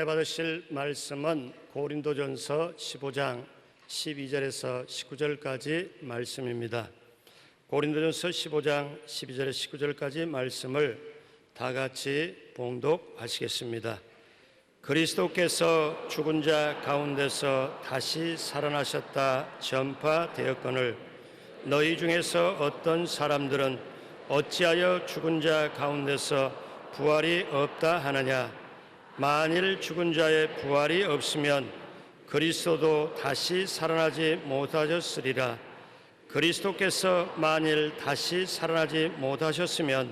은혜 받으실 말씀은 고린도전서 15장 12절에서 19절까지 말씀입니다. 고린도전서 15장 12절에서 19절까지 말씀을 다 같이 봉독하시겠습니다. 그리스도께서 죽은 자 가운데서 다시 살아나셨다 전파되었거늘 너희 중에서 어떤 사람들은 어찌하여 죽은 자 가운데서 부활이 없다 하느냐. 만일 죽은 자의 부활이 없으면 그리스도도 다시 살아나지 못하셨으리라. 그리스도께서 만일 다시 살아나지 못하셨으면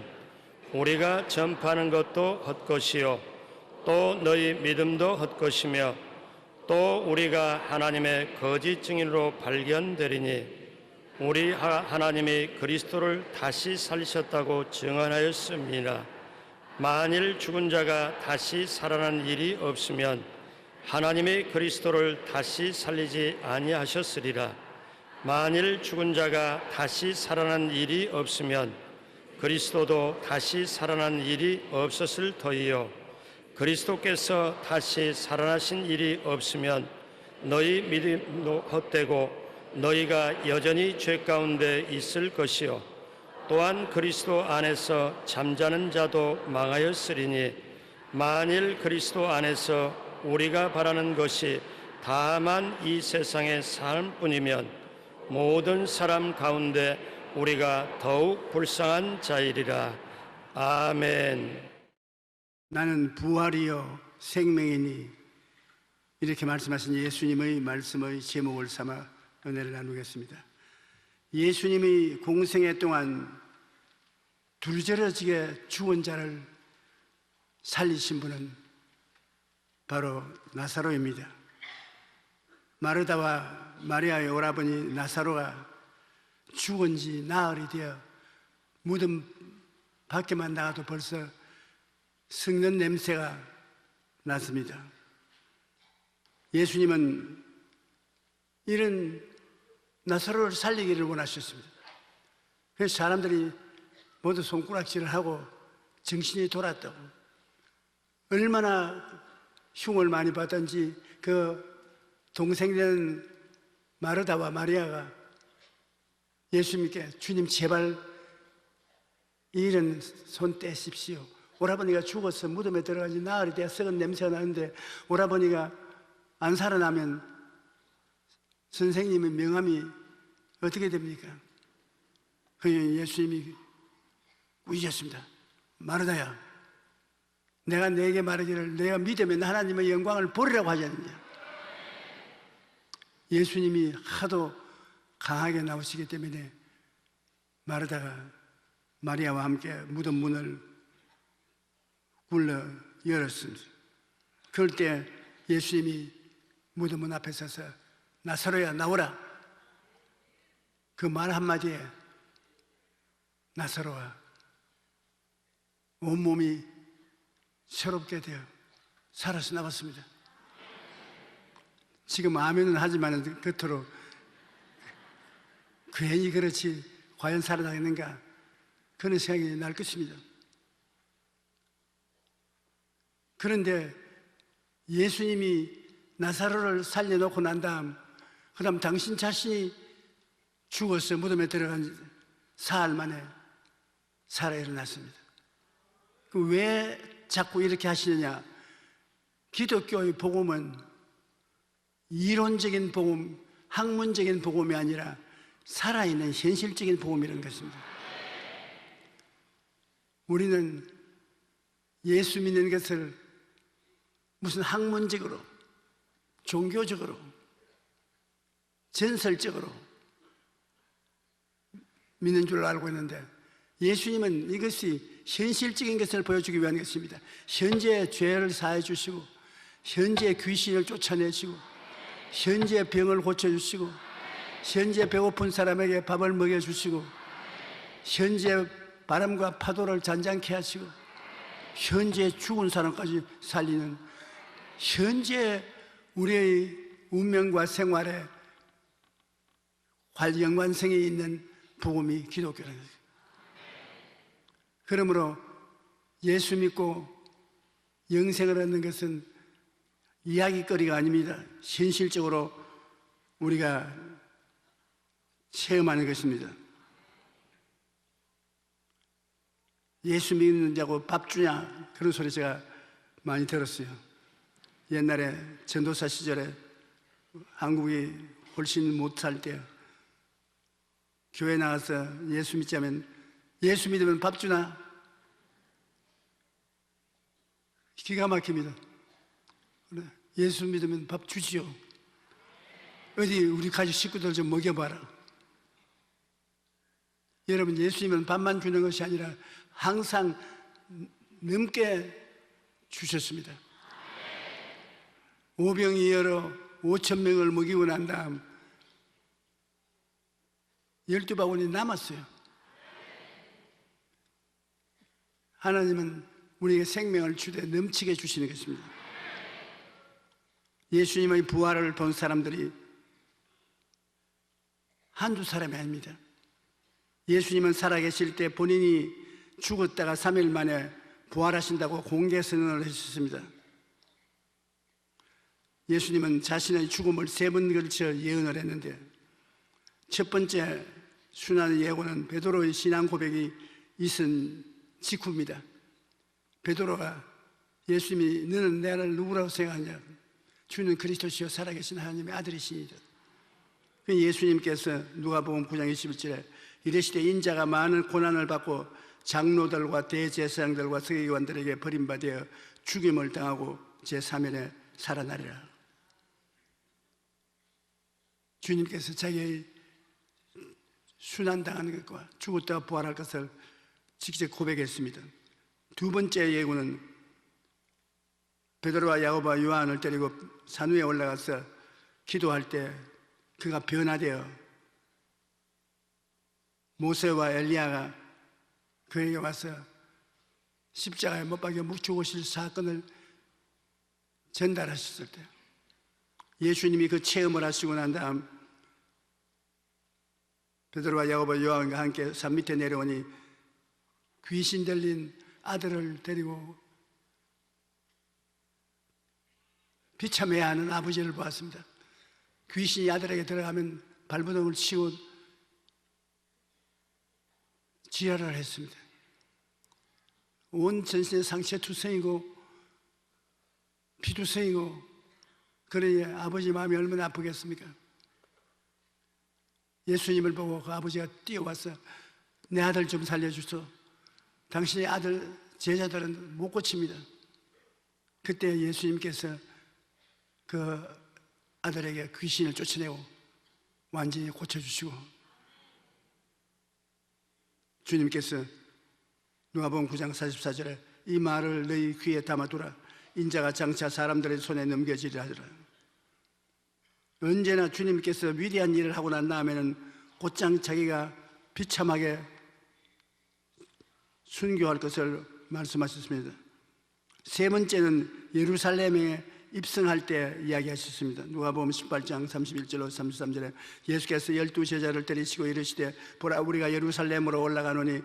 우리가 전파하는 것도 헛것이요 또 너희 믿음도 헛것이며 또 우리가 하나님의 거짓 증인으로 발견되리니 우리 하나님이 그리스도를 다시 살리셨다고 증언하였습니다. 만일 죽은 자가 다시 살아난 일이 없으면 하나님이 그리스도를 다시 살리지 아니하셨으리라. 만일 죽은 자가 다시 살아난 일이 없으면 그리스도도 다시 살아난 일이 없었을 터이요 그리스도께서 다시 살아나신 일이 없으면 너희 믿음도 헛되고 너희가 여전히 죄 가운데 있을 것이요 또한 그리스도 안에서 잠자는 자도 망하였으리니 만일 그리스도 안에서 우리가 바라는 것이 다만 이 세상의 삶뿐이면 모든 사람 가운데 우리가 더욱 불쌍한 자이리라. 아멘. 나는 부활이요 생명이니 이렇게 말씀하신 예수님의 말씀의 제목을 삼아 은혜를 나누겠습니다. 예수님이 공생애 동안 두루저러지게 죽은 자를 살리신 분은 바로 나사로입니다. 마르다와 마리아의 오라버니 나사로가 죽은 지 나흘이 되어 무덤 밖에만 나가도 벌써 썩는 냄새가 났습니다. 예수님은 이런 나사로를 살리기를 원하셨습니다. 그래서 사람들이 모두 손가락질을 하고 정신이 돌았다고, 얼마나 흉을 많이 받던지 그 동생된 마르다와 마리아가 예수님께 주님 제발 이런 손 떼십시오. 오라버니가 죽어서 무덤에 들어간 지 나흘이 되어 썩은 냄새가 나는데 오라버니가 안 살아나면 선생님의 명함이 어떻게 됩니까? 그 예수님이 꾸짖었습니다. 마르다야, 내가 네게 말하기를 내가 믿으면 하나님의 영광을 보리라고 하지 않느냐. 예수님이 하도 강하게 나오시기 때문에 마르다가 마리아와 함께 무덤 문을 굴러 열었습니다. 그럴 때 예수님이 무덤 문 앞에 서서 나사로야 나오라. 그 말 한마디에 나사로와 온몸이 새롭게 되어 살아서 나왔습니다. 지금 아멘은 하지만 겉으로 괜히 그렇지 과연 살아나겠는가 그런 생각이 날 것입니다. 그런데 예수님이 나사로를 살려놓고 난 다음 그다음 당신 자신이 죽어서 무덤에 들어간 사흘 만에 살아 일어났습니다. 왜 자꾸 이렇게 하시느냐? 기독교의 복음은 이론적인 복음, 학문적인 복음이 아니라 살아있는 현실적인 복음이라는 것입니다. 우리는 예수 믿는 것을 무슨 학문적으로, 종교적으로, 전설적으로 믿는 줄 알고 있는데 예수님은 이것이 현실적인 것을 보여주기 위한 것입니다. 현재 죄를 사해 주시고 현재 귀신을 쫓아내시고 현재 병을 고쳐주시고 현재 배고픈 사람에게 밥을 먹여주시고 현재 바람과 파도를 잔잔케 하시고 현재 죽은 사람까지 살리는 현재 우리의 운명과 생활에 연관성이 있는 복음이 기독교라는 거죠. 그러므로 예수 믿고 영생을 얻는 것은 이야기거리가 아닙니다. 현실적으로 우리가 체험하는 것입니다. 예수 믿는 자고 밥 주냐? 그런 소리 제가 많이 들었어요. 옛날에 전도사 시절에 한국이 훨씬 못 살 때 교회 나가서 예수 믿자면 예수 믿으면 밥 주나? 기가 막힙니다. 예수 믿으면 밥 주지요. 어디 우리 가족 식구들 좀 먹여봐라. 여러분, 예수님은 밥만 주는 것이 아니라 항상 넘게 주셨습니다. 오병이어로 5,000명을 먹이고 난 다음 12바구니 남았어요. 하나님은 우리에게 생명을 주되 넘치게 주시는 것입니다. 예수님의 부활을 본 사람들이 한두 사람이 아닙니다. 예수님은 살아계실 때 본인이 죽었다가 3일 만에 부활하신다고 공개 선언을 하셨습니다. 예수님은 자신의 죽음을 3번 걸쳐 예언을 했는데, 첫 번째 순환의 예고는 베드로의 신앙 고백이 있은 직후입니다. 베드로가 예수님이 너는 나를 누구라고 생각하냐? 주는 그리스도시요 살아계신 하나님의 아들이시니라. 예수님께서 누가복음 9장 21절에 이르시되 인자가 많은 고난을 받고 장로들과 대제사장들과 서기관들에게 버림받아 죽임을 당하고 제3일에 살아나리라. 주님께서 자기의 순환당하는 것과 죽었다가 부활할 것을 직접 고백했습니다. 두 번째 예고는 베드로와 야고보와 요한을 데리고 산 위에 올라가서 기도할 때 그가 변화되어 모세와 엘리야가 그에게 와서 십자가에 못 박여 죽으실 사건을 전달하셨을 때, 예수님이 그 체험을 하시고 난 다음 베드로와 야고보 요한과 함께 산 밑에 내려오니 귀신 들린 아들을 데리고 비참해야 하는 아버지를 보았습니다. 귀신이 아들에게 들어가면 발버둥을 치고 지혈을 했습니다. 온 전신에 상처투성이고 피투성이고, 그러니 아버지 마음이 얼마나 아프겠습니까? 예수님을 보고 그 아버지가 뛰어와서 내 아들 좀 살려주소. 당신의 아들 제자들은 못 고칩니다. 그때 예수님께서 그 아들에게 귀신을 쫓아내고 완전히 고쳐주시고, 주님께서 누가복음 9장 44절에 이 말을 너희 귀에 담아두라. 인자가 장차 사람들의 손에 넘겨지리라 하더라. 언제나 주님께서 위대한 일을 하고 난 다음에는 곧장 자기가 비참하게 순교할 것을 말씀하셨습니다. 세 번째는 예루살렘에 입성할 때 이야기하셨습니다. 누가복음 18장 31절로 33절에 예수께서 12제자를 데리시고 이르시되 보라 우리가 예루살렘으로 올라가노니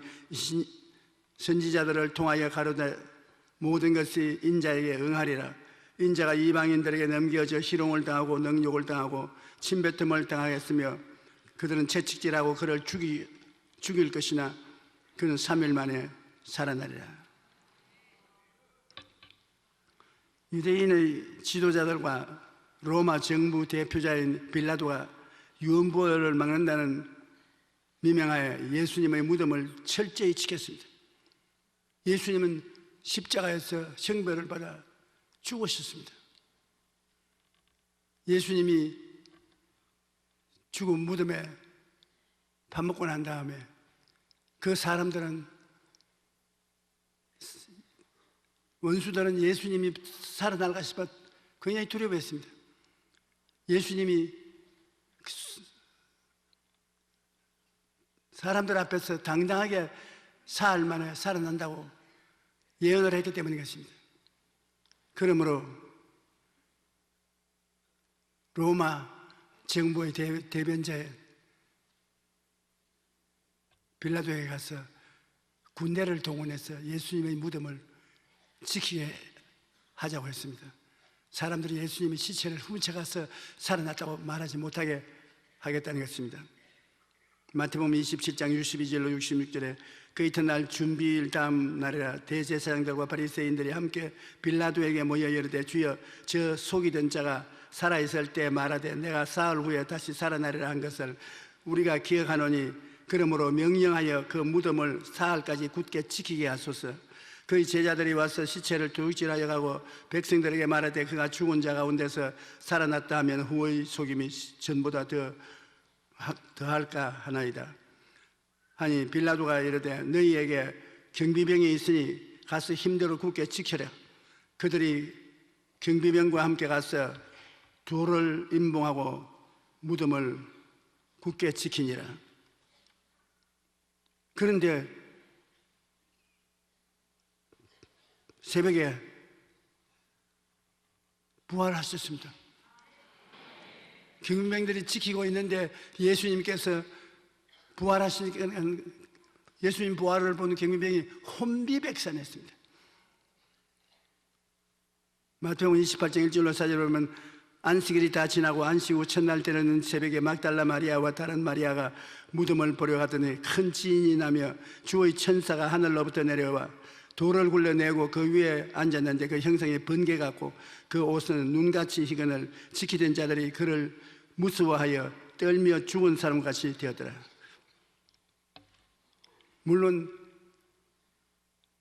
선지자들을 통하여 가로되 모든 것이 인자에게 응하리라. 인자가 이방인들에게 넘겨져 희롱을 당하고 능욕을 당하고 침뱉음을 당하겠으며 그들은 채찍질하고 그를 죽일 것이나 그는 3일 만에 살아나리라. 유대인의 지도자들과 로마 정부 대표자인 빌라도가 유언보혈을 막는다는 미명하에 예수님의 무덤을 철저히 지켰습니다. 예수님은 십자가에서 형벌을 받아 죽으셨습니다. 예수님이 죽은 무덤에 밥 먹고 난 다음에 그 사람들은, 원수들은 예수님이 살아날까 싶어 굉장히 두려워했습니다. 예수님이 사람들 앞에서 당당하게 사흘 만에 살아난다고 예언을 했기 때문인 것입니다. 그러므로 로마 정부의 대변자에 빌라도에게 가서 군대를 동원해서 예수님의 무덤을 지키게 하자고 했습니다. 사람들이 예수님의 시체를 훔쳐가서 살아났다고 말하지 못하게 하겠다는 것입니다. 마태복음 27장 62절로 66절에 그 이튿날 준비일 다음 날이라 대제사장들과 바리새인들이 함께 빌라도에게 모여 이르되 주여 저 속이 된 자가 살아있을 때 말하되 내가 사흘 후에 다시 살아나리라 한 것을 우리가 기억하노니 그러므로 명령하여 그 무덤을 사흘까지 굳게 지키게 하소서. 그의 제자들이 와서 시체를 두둑질하여 가고 백성들에게 말하되 그가 죽은 자 가운데서 살아났다 하면 후의 속임이 전보다 더할까 하나이다 하니 빌라도가 이르되 너희에게 경비병이 있으니 가서 힘대로 굳게 지켜라. 그들이 경비병과 함께 가서 돌을 임봉하고 무덤을 굳게 지키니라. 그런데 새벽에 부활하셨습니다. 경비병들이 지키고 있는데 예수님께서 부활하시니까 예수님 부활을 보는 경비병이 혼비백산했습니다. 마태복음 28장 1절로 4절을 보면 안식일이 다 지나고 안식 후 첫날 때는 새벽에 막달라 마리아와 다른 마리아가 무덤을 보려 가더니 큰 지진이 나며 주의 천사가 하늘로부터 내려와 돌을 굴려내고 그 위에 앉았는데 그 형상이 번개 같고 그 옷은 눈같이 희건을 지키던 자들이 그를 무서워하여 떨며 죽은 사람같이 되었더라. 물론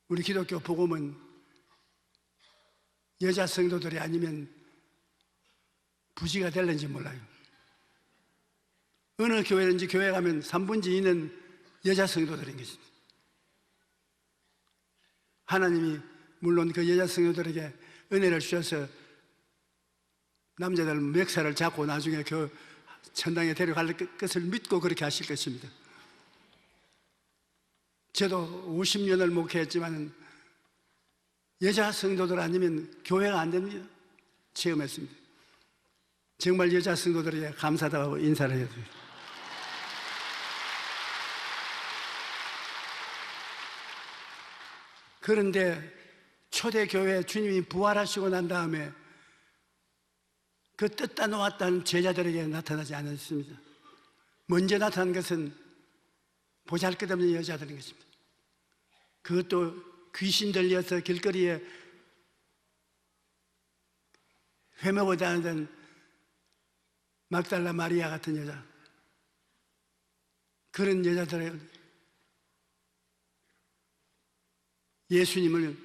우리 기독교 복음은 여자 성도들이 아니면 부지가 될는지 몰라요. 어느 교회든지 교회 가면 3분의 2는 여자 성도들인 것입니다. 하나님이 물론 그 여자 성도들에게 은혜를 주셔서 남자들 멱살을 잡고 나중에 그 천당에 데려갈 것을 믿고 그렇게 하실 것입니다. 저도 50년을 목회했지만 여자 성도들 아니면 교회가 안 됩니다. 체험했습니다. 정말 여자 성도들에게 감사하다고 인사를 해야 돼요. 그런데 초대교회 주님이 부활하시고 난 다음에 그 뜯다 놓았다는 제자들에게 나타나지 않았습니다. 먼저 나타난 것은 보잘것없는 여자들인 것입니다. 그것도 귀신 들려서 길거리에 회먹어 다니던 막달라 마리아 같은 여자, 그런 여자들의 예수님을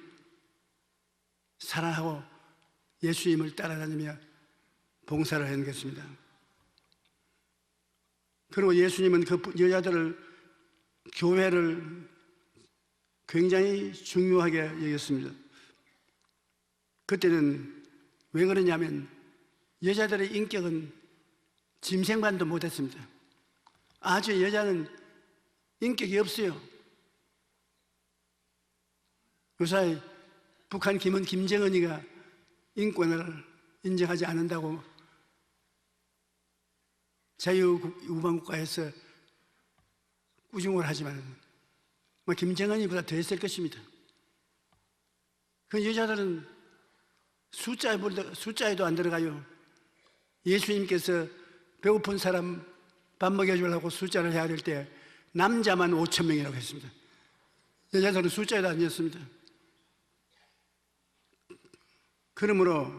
사랑하고 예수님을 따라다니며 봉사를 한 것입니다. 그리고 예수님은 그 여자들을, 교회를 굉장히 중요하게 여겼습니다. 그때는 왜 그러냐면 여자들의 인격은 짐승만도 못했습니다. 아주 여자는 인격이 없어요. 요새 북한 김정은이가 인권을 인정하지 않는다고 자유우방국가에서 꾸중을 하지만 김정은이보다 더 했을 것입니다. 그 여자들은 숫자에도 안 들어가요. 예수님께서 배고픈 사람 밥 먹여주려고 숫자를 해야 될 때 남자만 5,000명이라고 했습니다. 여자들은 숫자에도 아니었습니다. 그러므로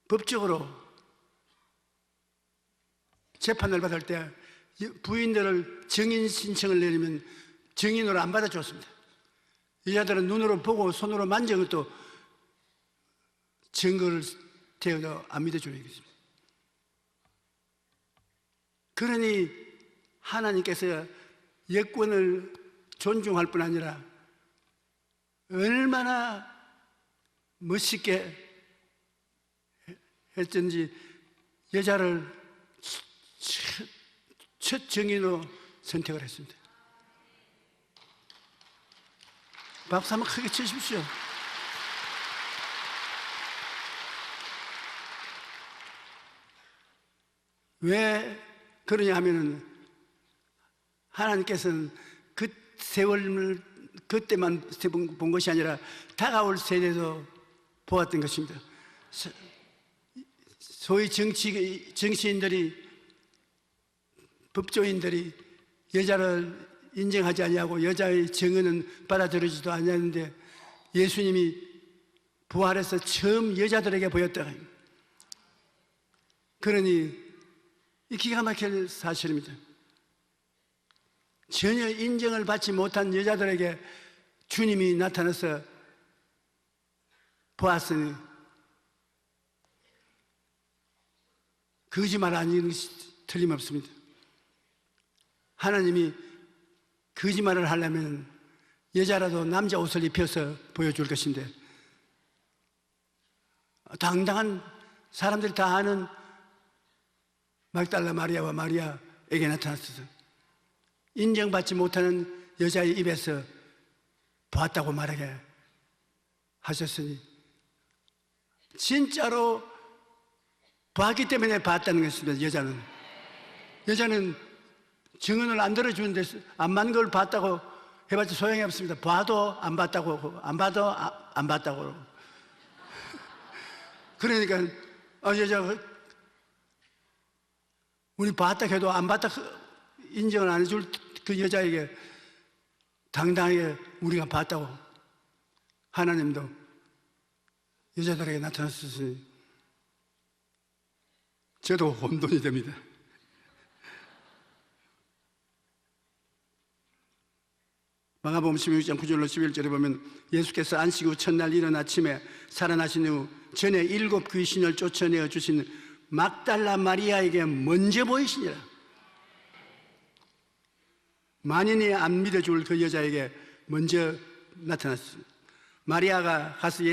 법적으로 재판을 받을 때 부인들을 증인 신청을 내리면 증인으로 안 받아줬습니다. 여자들은 눈으로 보고 손으로 만진 것도 증거를 대어도 안 믿어주는 것입니다. 그러니 하나님께서 여권을 존중할 뿐 아니라 얼마나 멋있게 했든지 여자를 첫 증인으로 선택을 했습니다. 박수 한번 크게 치십시오. 왜 그러냐 하면은 하나님께서는 그 세월을 그때만 본 것이 아니라 다가올 세대도 보았던 것입니다. 소위 정치인들이, 법조인들이 여자를 인정하지 아니하고 여자의 정의는 받아들이지도 않았는데 예수님이 부활해서 처음 여자들에게 보였다. 그러니 이 기가 막힐 사실입니다. 전혀 인정을 받지 못한 여자들에게 주님이 나타나서 보았으니 거짓말 아닌 것이 틀림없습니다. 하나님이 거짓말을 하려면 여자라도 남자 옷을 입혀서 보여줄 것인데 당당한 사람들이 다 아는 막달라 마리아와 마리아에게 나타났어요. 인정받지 못하는 여자의 입에서 보았다고 말하게 하셨으니 진짜로 봤기 때문에 봤다는 것입니다. 여자는 증언을 안 들어주는데 안 맞는 걸 봤다고 해봤자 소용이 없습니다. 봐도 안 봤다고, 안 봐도 안 봤다고. 그러니까 여자가 우리 봤다 해도 안 봤다 인정을 안 해줄 그 여자에게 당당하게 우리가 봤다고 하나님도 여자들에게 나타났으니 저도 혼돈이 됩니다. 마가복음 16장 9절로 11절에 보면 예수께서 안식 후 첫날 이른 아침에 살아나신 후 전에 7 귀신을 쫓아내어 주신 막달라 마리아에게 먼저 보이시니라. 만인이 안 믿어줄 그 여자에게 먼저 나타났습니다. 마리아가 가서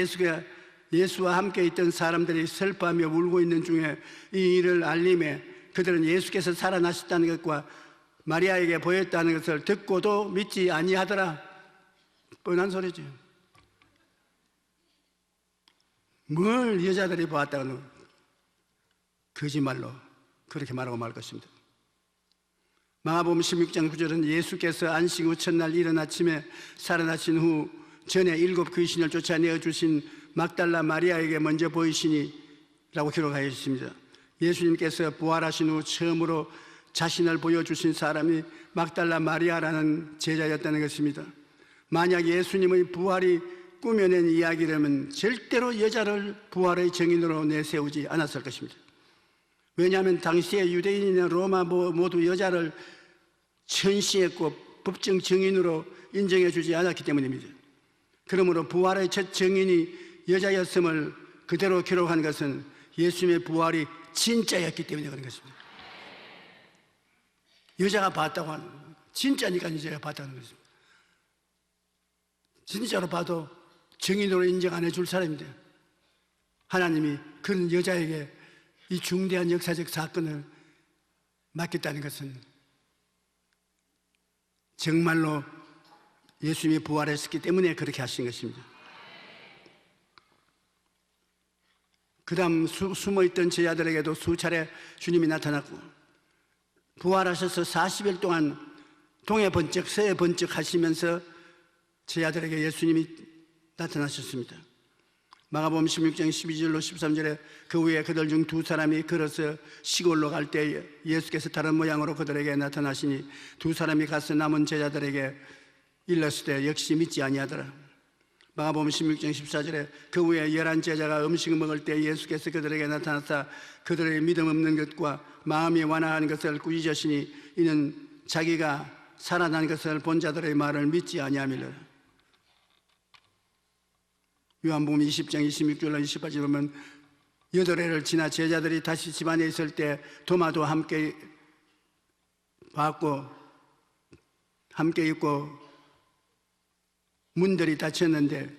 예수와 함께 있던 사람들이 슬퍼하며 울고 있는 중에 이 일을 알림해 그들은 예수께서 살아나셨다는 것과 마리아에게 보였다는 것을 듣고도 믿지 아니하더라. 뻔한 소리죠. 뭘 여자들이 보았다고 거짓말로 그렇게 말하고 말 것입니다. 마가복음 16장 9절은 예수께서 안식 후 첫날 이른 아침에 살아나신 후 전에 7 귀신을 쫓아내어 주신 막달라 마리아에게 먼저 보이시니 라고 기록하여 있습니다. 예수님께서 부활하신 후 처음으로 자신을 보여주신 사람이 막달라 마리아라는 제자였다는 것입니다. 만약 예수님의 부활이 꾸며낸 이야기라면 절대로 여자를 부활의 증인으로 내세우지 않았을 것입니다. 왜냐하면 당시에 유대인이나 로마 모두 여자를 천시했고 법정 증인으로 인정해 주지 않았기 때문입니다. 그러므로 부활의 첫 증인이 여자였음을 그대로 기록한 것은 예수님의 부활이 진짜였기 때문에 그런 것입니다. 여자가 봤다고 하는 거예요. 진짜니까 여자가 봤다는 것입니다. 진짜로 봐도 증인으로 인정 안 해줄 사람인데 하나님이 그런 여자에게 이 중대한 역사적 사건을 맡겼다는 것은 정말로 예수님이 부활했기 때문에 그렇게 하신 것입니다. 그 다음 숨어있던 제자들에게도 수차례 주님이 나타났고 부활하셔서 40일 동안 동해 번쩍 서해 번쩍 하시면서 제자들에게 예수님이 나타나셨습니다. 마가복음 16장 12절로 13절에 그 후에 그들 중 2 사람이 걸어서 시골로 갈 때 예수께서 다른 모양으로 그들에게 나타나시니 2 사람이 가서 남은 제자들에게 일렀을 때 역시 믿지 아니하더라. 마가복음 16장 14절에 그 후에 11 제자가 음식을 먹을 때 예수께서 그들에게 나타나사 그들의 믿음 없는 것과 마음이 완화한 것을 꾸짖으시니 이는 자기가 살아난 것을 본 자들의 말을 믿지 아니함이라. 요한복음 20장 26절로 28절 보면 8회를 지나 제자들이 다시 집안에 있을 때 도마도 함께 봤고 함께 있고 문들이 닫혔는데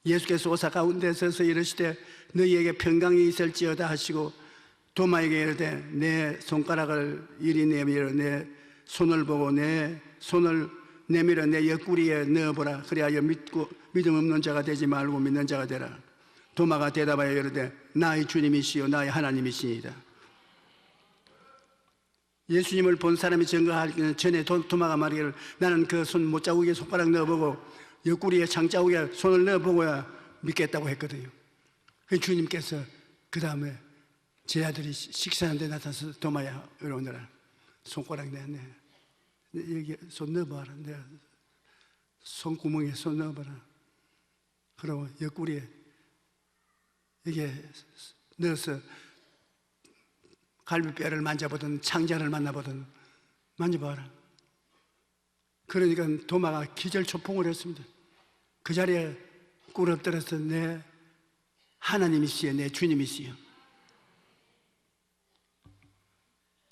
예수께서 오사 가운데 서서 이르시되 너희에게 평강이 있을지어다 하시고 도마에게 이르되 내 손가락을 이리 내밀어 내 손을 보고 내 손을 내밀어 내 옆구리에 넣어보라. 그리하여 믿음 없는 자가 되지 말고 믿는 자가 되라. 도마가 대답하여 이르되 나의 주님이시요 나의 하나님이시니이다. 예수님을 본 사람이 증거하기 전에 도마가 말하기를 나는 그 손 못자국에 손가락 넣어보고 옆구리에 창자국에 손을 넣어보고야 믿겠다고 했거든요. 그 주님께서 그 다음에 제 아들이 식사하는데 나타나서 도마야 이리 오너라. 손가락 내네. 여기 손 넣어봐라. 내가 손구멍에 손 넣어봐라. 그리고 옆구리에 이게 넣어서 갈비뼈를 만져보든 창자를 만나보든 만져봐라. 그러니까 도마가 기절초풍을 했습니다. 그 자리에 꿇어떨어서 내 하나님이시여, 내 주님이시여.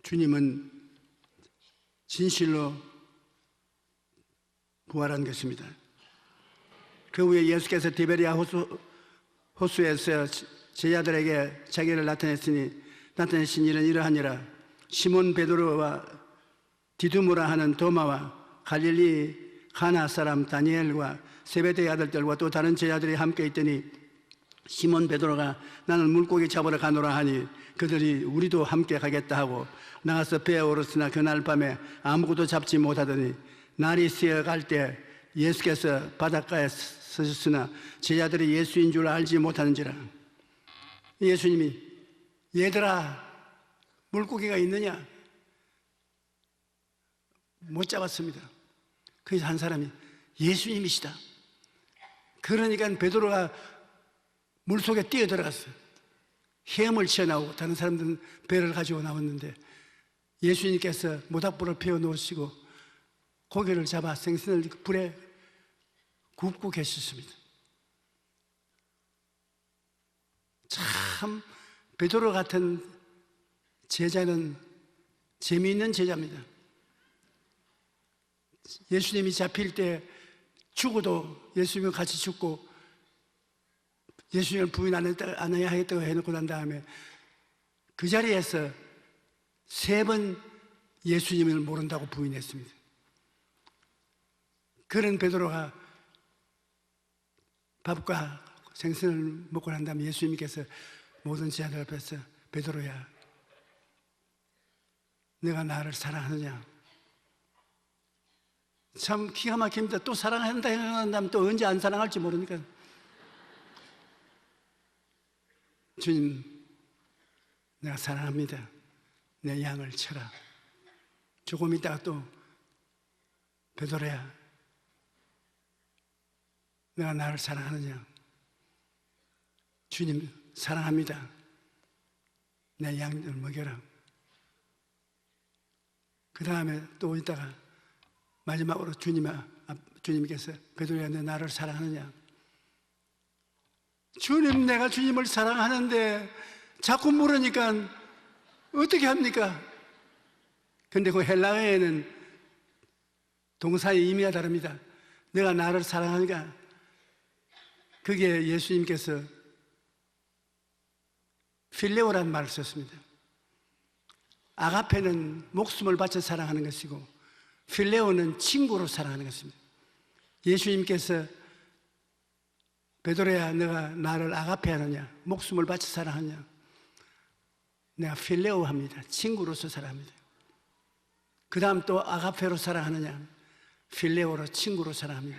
주님은 진실로 부활한 것입니다. 그 후에 예수께서 디베리아 호수에서 제자들에게 자기를 나타내신 일은 이러하니라. 시몬 베드로와 디두모라 하는 도마와 갈릴리 가나 사람 다니엘과 세베대의 아들들과 또 다른 제자들이 함께 있더니 시몬 베드로가 나는 물고기 잡으러 가노라 하니 그들이 우리도 함께 가겠다 하고 나가서 배에 오르으나 그날 밤에 아무것도 잡지 못하더니 날이 새어갈 때 예수께서 바닷가에 서셨으나 제자들이 예수인 줄 알지 못하는지라. 예수님이 얘들아 물고기가 있느냐? 못 잡았습니다. 그래서 한 사람이 예수님이시다. 그러니까 베드로가 물속에 뛰어들어갔어요. 헤엄을 치어 나오고 다른 사람들은 배를 가지고 나왔는데 예수님께서 모닥불을 피워 놓으시고 고기를 잡아 생선을 불에 굽고 계셨습니다. 참 베드로 같은 제자는 재미있는 제자입니다. 예수님이 잡힐 때 죽어도 예수님과 같이 죽고 예수님을 부인 안 해야 하겠다고 해놓고 난 다음에 그 자리에서 3번 예수님을 모른다고 부인했습니다. 그런 베드로가 밥과 생선을 먹고 난 다음에 예수님께서 모든 제자들 앞에서 베드로야 내가 나를 사랑하느냐? 참 기가 막힙니다. 또 사랑한다 생각한다면 또 언제 안 사랑할지 모르니까. 주님 내가 사랑합니다. 내 양을 쳐라. 조금 있다가 또 베드로야 내가 나를 사랑하느냐? 주님 사랑합니다. 내 양을 먹여라. 그 다음에 또 있다가 마지막으로 주님께서 베드로야 내 나를 사랑하느냐? 주님 내가 주님을 사랑하는데 자꾸 물으니까 어떻게 합니까? 근데 그 헬라어에는 동사의 의미가 다릅니다. 내가 나를 사랑하니까 그게 예수님께서 필레오라는 말을 썼습니다. 아가페는 목숨을 바쳐 사랑하는 것이고 필레오는 친구로 사랑하는 것입니다. 예수님께서 베드로야 내가 나를 아가페 하느냐 목숨을 바쳐 사랑하냐? 내가 필레오 합니다. 친구로서 사랑합니다. 그 다음 또 아가페로 사랑하느냐? 필레오로 친구로 사랑합니다.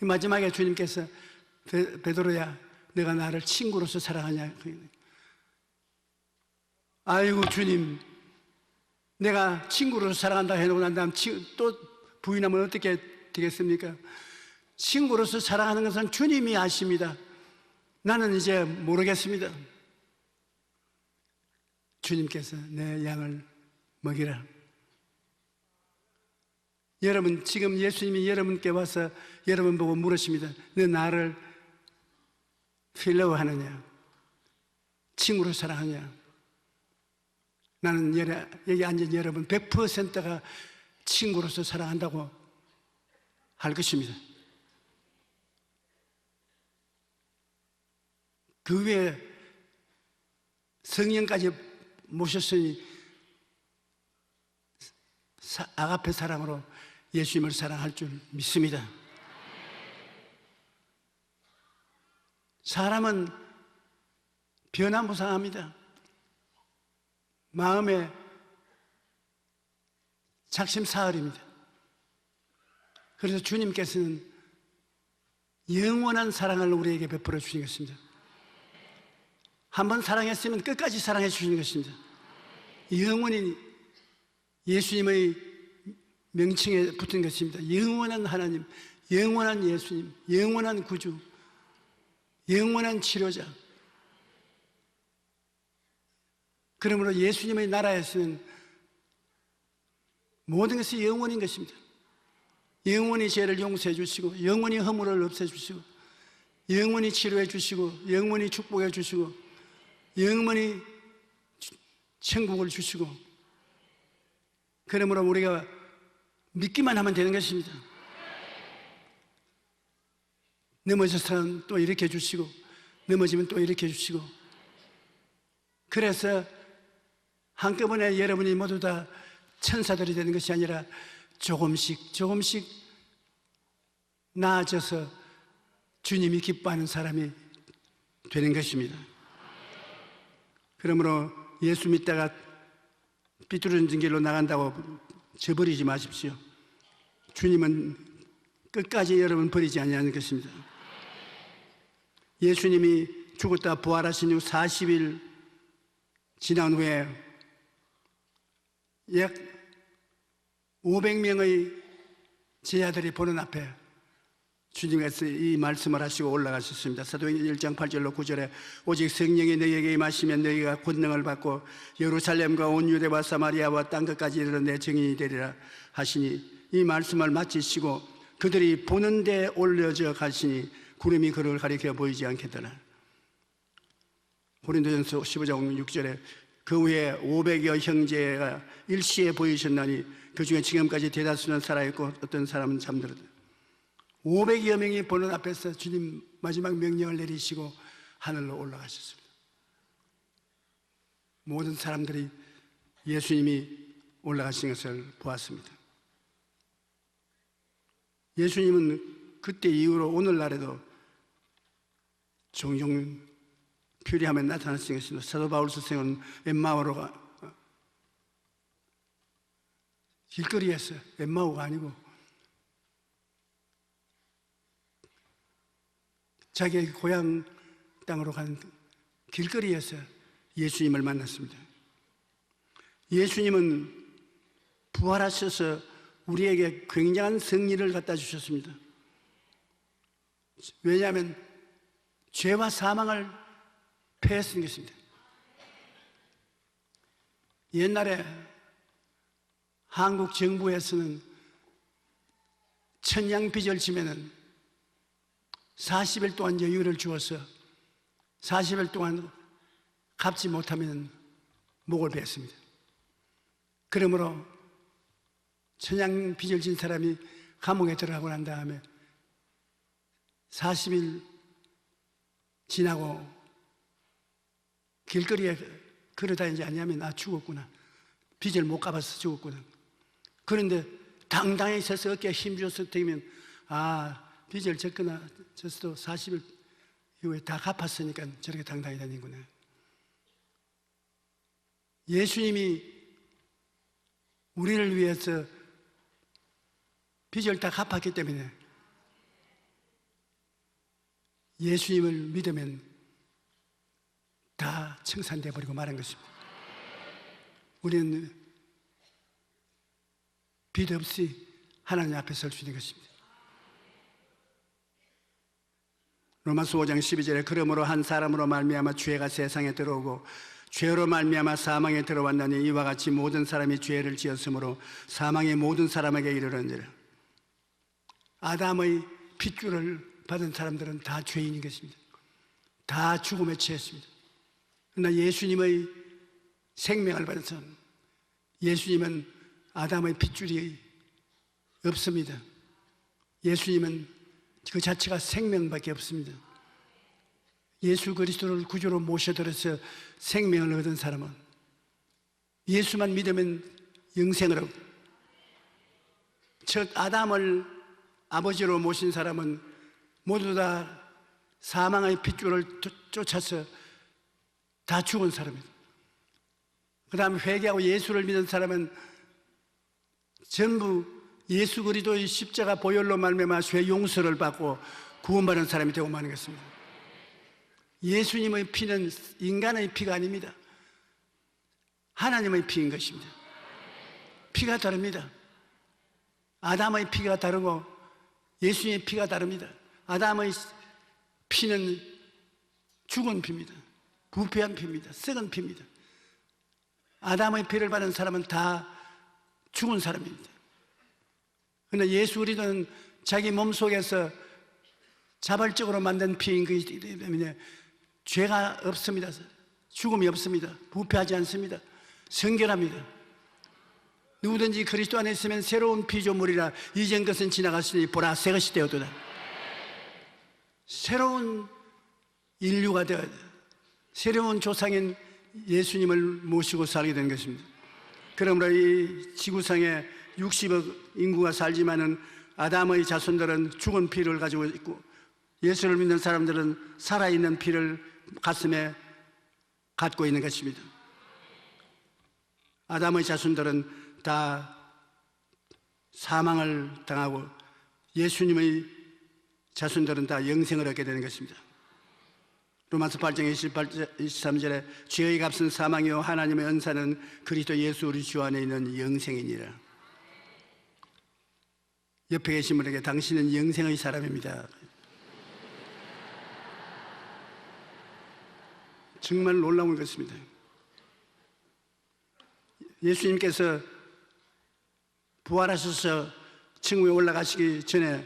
마지막에 주님께서 베드로야 내가 나를 친구로서 사랑하냐? 아이고 주님 내가 친구로서 사랑한다 해놓고 난 다음 또 부인하면 어떻게 되겠습니까? 친구로서 사랑하는 것은 주님이 아십니다. 나는 이제 모르겠습니다. 주님께서 내 양을 먹이라. 여러분 지금 예수님이 여러분께 와서 여러분 보고 물으십니다. 너 나를 필레오 하느냐? 친구로 사랑하냐? 나는 여기 앉은 여러분 100%가 친구로서 사랑한다고 할 것입니다. 그 외에 성령까지 모셨으니 아가페 사랑으로 예수님을 사랑할 줄 믿습니다. 사람은 변화무쌍합니다. 마음에 작심사흘입니다. 그래서 주님께서는 영원한 사랑을 우리에게 베풀어 주신 것입니다. 한번 사랑했으면 끝까지 사랑해 주시는 것입니다. 영원히 예수님의 명칭에 붙은 것입니다. 영원한 하나님, 영원한 예수님, 영원한 구주, 영원한 치료자. 그러므로 예수님의 나라에서는 모든 것이 영원인 것입니다. 영원히 죄를 용서해 주시고, 영원히 허물을 없애 주시고, 영원히 치료해 주시고, 영원히 축복해 주시고, 영원히 천국을 주시고, 그러므로 우리가 믿기만 하면 되는 것입니다. 넘어져서는 또 일으켜 주시고, 넘어지면 또 일으켜 주시고, 그래서 한꺼번에 여러분이 모두 다 천사들이 되는 것이 아니라 조금씩 조금씩 나아져서 주님이 기뻐하는 사람이 되는 것입니다. 그러므로 예수 믿다가 삐뚤어진 길로 나간다고 저버리지 마십시오. 주님은 끝까지 여러분 버리지 아니하는 것입니다. 예수님이 죽었다 부활하신 후 40일 지난 후에 약 500명의 제자들이 보는 앞에 주님께서 이 말씀을 하시고 올라가셨습니다. 사도행전 1장 8절로 9절에 오직 성령이 너희에게 임하시면 너희가 권능을 받고 예루살렘과 온 유대와 사마리아와 땅끝까지 이르러 내 증인이 되리라 하시니, 이 말씀을 마치시고 그들이 보는 데 올려져 가시니 구름이 그를 가리켜 보이지 않겠더라. 고린도전서 15장 6절에 그 후에 500여 형제가 일시에 보이셨나니 그 중에 지금까지 대다수는 살아있고 어떤 사람은 잠들었다. 500여 명이 보는 앞에서 주님 마지막 명령을 내리시고 하늘로 올라가셨습니다. 모든 사람들이 예수님이 올라가신 것을 보았습니다. 예수님은 그때 이후로 오늘날에도 종종 필요하면 나타나신 것입니다. 사도 바울 스승은 엠마오로가 길거리에서, 엠마오가 아니고 자기의 고향 땅으로 간 길거리에서 예수님을 만났습니다. 예수님은 부활하셔서 우리에게 굉장한 승리를 갖다 주셨습니다. 왜냐하면 죄와 사망을 패했은 것입니다. 옛날에 한국 정부에서는 천냥빚을 지면은 40일 동안 여유를 주어서 40일 동안 갚지 못하면 목을 베었습니다. 그러므로 천냥빚을 진 사람이 감옥에 들어가고 난 다음에 40일 지나고 길거리에 걸어다니지 않냐면 아 죽었구나, 빚을 못 갚아서 죽었구나. 그런데 당당히 서서 어깨에 힘줘서 되면 아 빚을 졌거나 졌어도 40일 이후에 다 갚았으니까 저렇게 당당히 다니는구나. 예수님이 우리를 위해서 빚을 다 갚았기 때문에 예수님을 믿으면 다 청산돼 버리고 말한 것입니다. 우리는 빚 없이 하나님 앞에 설 수 있는 것입니다. 로마서 5장 12절에 그러므로 한 사람으로 말미암아 죄가 세상에 들어오고 죄로 말미암아 사망에 들어왔나니 이와 같이 모든 사람이 죄를 지었으므로 사망이 모든 사람에게 이르렀느니라. 아담의 핏줄을 받은 사람들은 다 죄인인 것입니다. 다 죽음에 처했습니다. 그러나 예수님의 생명을 받은 사람, 예수님은 아담의 핏줄이 없습니다. 예수님은 그 자체가 생명밖에 없습니다. 예수 그리스도를 구주로 모셔들어서 생명을 얻은 사람은 예수만 믿으면 영생을 얻고, 첫 아담을 아버지로 모신 사람은 모두 다 사망의 핏줄을 쫓아서 다 죽은 사람입니다. 그 다음에 회개하고 예수를 믿은 사람은 전부 예수 그리스도의 십자가 보혈로 말미암아 죄 용서를 받고 구원받은 사람이 되고 마는 것입니다. 예수님의 피는 인간의 피가 아닙니다. 하나님의 피인 것입니다. 피가 다릅니다. 아담의 피가 다르고 예수님의 피가 다릅니다. 아담의 피는 죽은 피입니다. 부패한 피입니다. 썩은 피입니다. 아담의 피를 받은 사람은 다 죽은 사람입니다. 그러나 예수 그리스도는 자기 몸속에서 자발적으로 만든 피인 것이기 때문에 죄가 없습니다. 죽음이 없습니다. 부패하지 않습니다. 성결합니다. 누구든지 그리스도 안에 있으면 새로운 피조물이라 이전 것은 지나갔으니 보라 새 것이 되었도다. 새로운 인류가 되어야 돼요. 새로운 조상인 예수님을 모시고 살게 된 것입니다. 그러므로 이 지구상에 60억 인구가 살지만은 아담의 자손들은 죽은 피를 가지고 있고 예수를 믿는 사람들은 살아있는 피를 가슴에 갖고 있는 것입니다. 아담의 자손들은 다 사망을 당하고 예수님의 자손들은 다 영생을 얻게 되는 것입니다. 로마서 8장 23절에 죄의 값은 사망이요 하나님의 은사는 그리스도 예수 우리 주 안에 있는 영생이니라. 옆에 계신 분에게 당신은 영생의 사람입니다. 정말 놀라운 것입니다. 예수님께서 부활하셔서 천국에 올라가시기 전에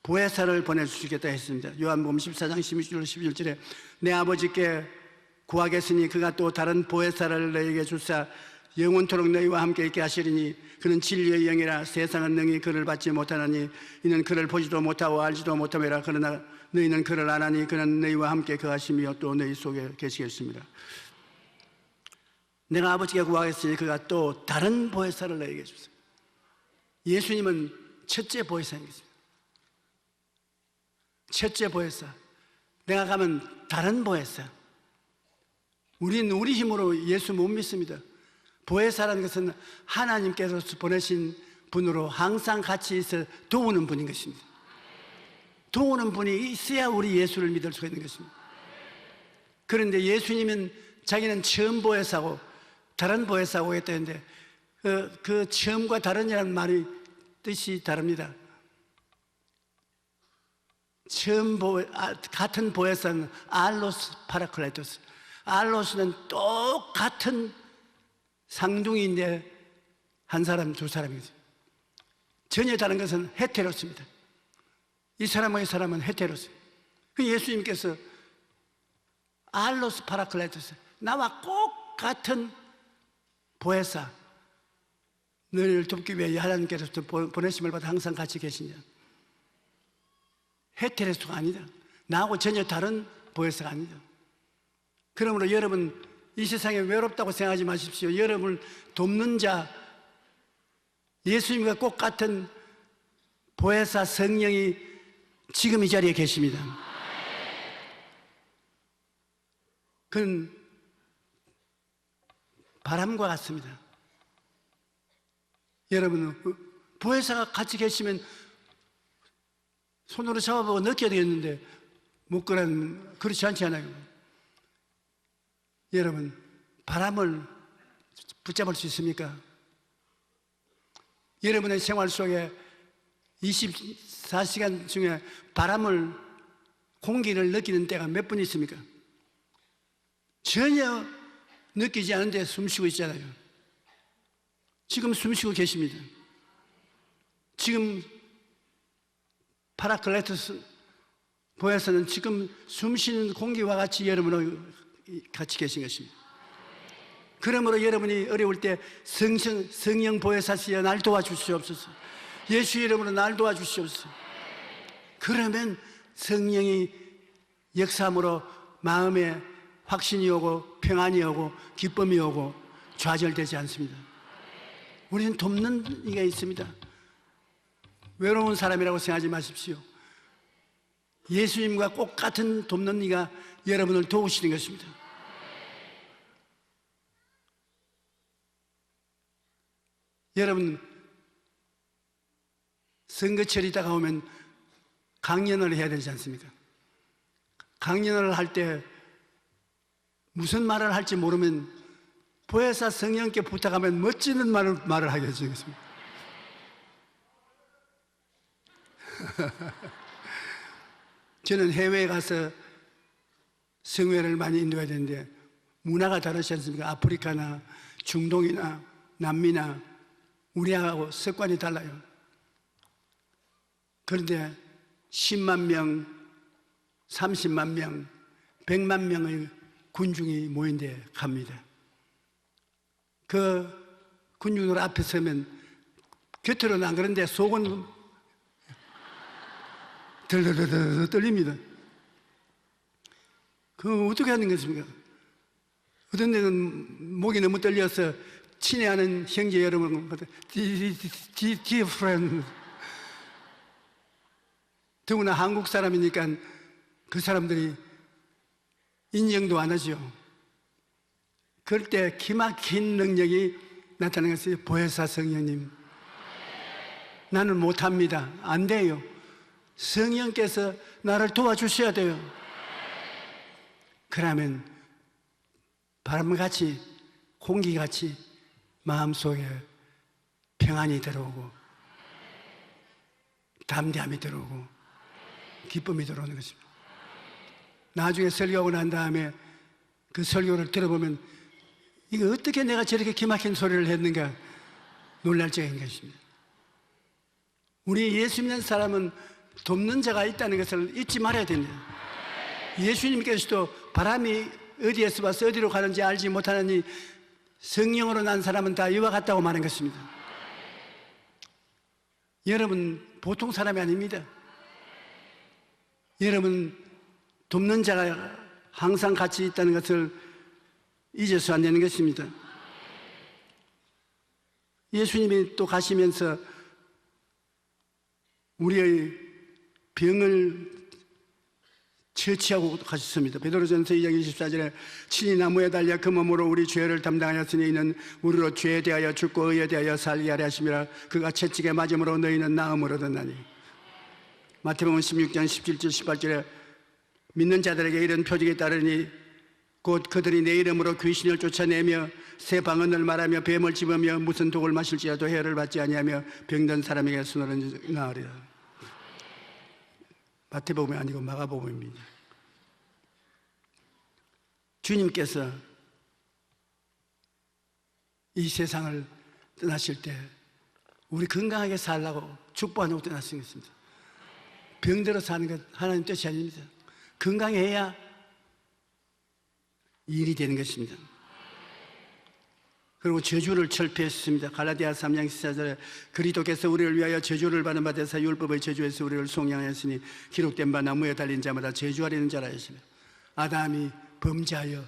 보혜사를 보내주시겠다 했습니다. 요한복음 14장 16절 11절에 내 아버지께 구하겠으니 그가 또 다른 보혜사를 너희에게 주사 영원토록 너희와 함께 있게 하시리니 그는 진리의 영이라 세상은 능히 그를 받지 못하나니 이는 그를 보지도 못하고 알지도 못함이라. 그러나 너희는 그를 아나니 그는 너희와 함께 거하시며 또 너희 속에 계시겠습니다. 내가 아버지께 구하겠으니 그가 또 다른 보혜사를 너희에게 주세요. 예수님은 첫째 보혜사인 것입니다. 첫째 보혜사. 내가 가면 다른 보혜사. 우리는 우리 힘으로 예수 못 믿습니다. 보혜사라는 것은 하나님께서 보내신 분으로 항상 같이 있어 도우는 분인 것입니다. 도우는 분이 있어야 우리 예수를 믿을 수가 있는 것입니다. 그런데 예수님은 자기는 처음 보혜사고 다른 보혜사고 했다는데 그 처음과 다른이라는 말이 뜻이 다릅니다. 같은 보혜사는 알로스 파라클레토스. 알로스는 똑같은 상둥이인데 한 사람 두 사람이죠. 전혀 다른 것은 헤테로스입니다. 이 사람과 이 사람은 헤테로스. 그 예수님께서 알로스 파라클레토스, 나와 꼭 같은 보혜사, 너희를 돕기 위해 하나님께서 보내심을 받아 항상 같이 계시냐. 헤테로스가 아니다. 나하고 전혀 다른 보혜사가 아니다. 그러므로 여러분 이 세상에 외롭다고 생각하지 마십시오. 여러분을 돕는 자, 예수님과 꼭 같은 보혜사 성령이 지금 이 자리에 계십니다. 그는 바람과 같습니다. 여러분, 보혜사가 같이 계시면 손으로 잡아보고 느껴야 되겠는데 못 그러면 그렇지 않지 않아요? 여러분, 바람을 붙잡을 수 있습니까? 여러분의 생활 속에 24시간 중에 바람을, 공기를 느끼는 때가 몇 분 있습니까? 전혀 느끼지 않은데 숨 쉬고 있잖아요. 지금 숨 쉬고 계십니다. 지금 파라클레토스 보혜사는 지금 숨 쉬는 공기와 같이 여러분과 같이 계신 것입니다. 그러므로 여러분이 어려울 때 성령 보혜사시여 날 도와주시옵소서. 예수 이름으로 날 도와주시옵소서. 그러면 성령이 역사함으로 마음에 확신이 오고 평안이 오고 기쁨이 오고 좌절되지 않습니다. 우리는 돕는 이가 있습니다. 외로운 사람이라고 생각하지 마십시오. 예수님과 꼭 같은 돕는 이가 여러분을 도우시는 것입니다. 여러분, 선거철이 다가오면 강연을 해야 되지 않습니까? 강연을 할 때 무슨 말을 할지 모르면 보혜사 성령께 부탁하면 멋지는 말을 하게 해주겠습니다. 저는 해외에 가서 성회를 많이 인도해야 되는데 문화가 다르지 않습니까? 아프리카나 중동이나 남미나 우리하고 습관이 달라요. 그런데 10만 명, 30만 명, 100만 명의 군중이 모인 데 갑니다. 그 군중들 앞에 서면 겉으로는 안 그런데 속은 덜덜덜 떨립니다. 그 어떻게 하는 것입니까? 어떤 데는 목이 너무 떨려서 친애하는 형제 여러분, dear friend. 더구나 한국 사람이니까 그 사람들이 인정도 안 하죠. 그럴 때 기막힌 능력이 나타나는 것이 보혜사 성령님. 나는 못합니다. 안 돼요. 성령께서 나를 도와주셔야 돼요. 그러면 바람같이 공기같이 마음속에 평안이 들어오고 담대함이 들어오고 기쁨이 들어오는 것입니다. 나중에 설교하고 난 다음에 그 설교를 들어보면 이거 어떻게 내가 저렇게 기막힌 소리를 했는가 놀랄 적인 것입니다. 우리 예수 믿는 사람은 돕는 자가 있다는 것을 잊지 말아야 됩니다. 예수님께서도 바람이 어디에서 와서 어디로 가는지 알지 못하느니 성령으로 난 사람은 다 이와 같다고 말한 것입니다. 여러분 보통 사람이 아닙니다. 여러분 돕는 자가 항상 같이 있다는 것을 잊어서 안 되는 것입니다. 예수님이 또 가시면서 우리의 병을 처치하고 가셨습니다. 베드로전서 2장 24절에 친히 나무에 달려 그 몸으로 우리 죄를 담당하였으니 이는 우리로 죄에 대하여 죽고 의에 대하여 살게 하려 하심이라. 그가 채찍에 맞음으로 너희는 나음을 얻었나니. 마태복음 16장 17절 18절에 믿는 자들에게 이런 표적이 따르니 곧 그들이 내 이름으로 귀신을 쫓아내며 새 방언을 말하며 뱀을 집으며 무슨 독을 마실지라도 해를 받지 아니하며 병든 사람에게 손을 나으리라. 마태복음이 아니고 마가복음입니다. 주님께서 이 세상을 떠나실 때 우리 건강하게 살라고 축복하고 떠나신 것입니다. 병들어 사는 것 하나님 뜻이 아닙니다. 건강해야 일이 되는 것입니다. 그리고 저주를 철폐했습니다. 갈라디아 3장 14절에 그리스도께서 우리를 위하여 저주를 받은 바 되사 율법의 저주에서 우리를 속량하였으니 기록된 바 나무에 달린 자마다 저주하려는 자라 하시며 아담이 범죄하여